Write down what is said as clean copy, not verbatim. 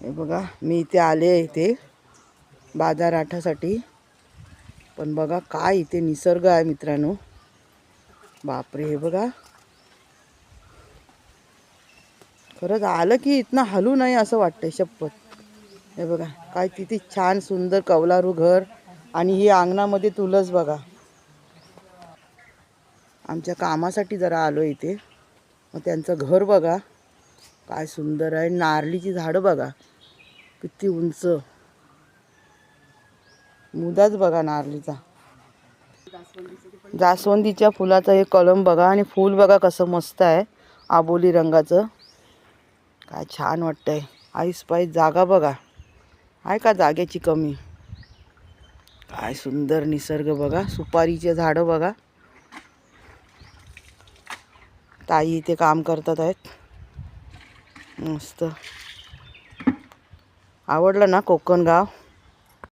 हे बघा मी इथे आले इथे बाजारासाठी, पण बघा काय इथे निसर्ग आहे मित्रांनो, बापरे. हे बघा खरंच आलं की इथनं हलू नाही असं वाटतंय शपथ. हे बघा काय किती छान सुंदर कौलारू घर, आणि ही अंगणामध्ये तुळस बघा. आमच्या कामासाठी जरा आलो इथे, मग त्यांचं घर बघा काय सुंदर आहे. नारळीची झाडं बघा किती उंच, मुदाच बघा नारळीचा. जास्वंदीच्या फुलाचा एक कलम बघा, आणि फूल बघा कसं मस्त आहे आबोली रंगाचं, काय छान वाटतंय. आईस पाईस जागा बघा, आहे का जागेची कमी. काय सुंदर निसर्ग बघा. सुपारीचे झाडं बघा. ताई इथे काम करतात आहेत मस्त. आवडलं ना कोकण गाव.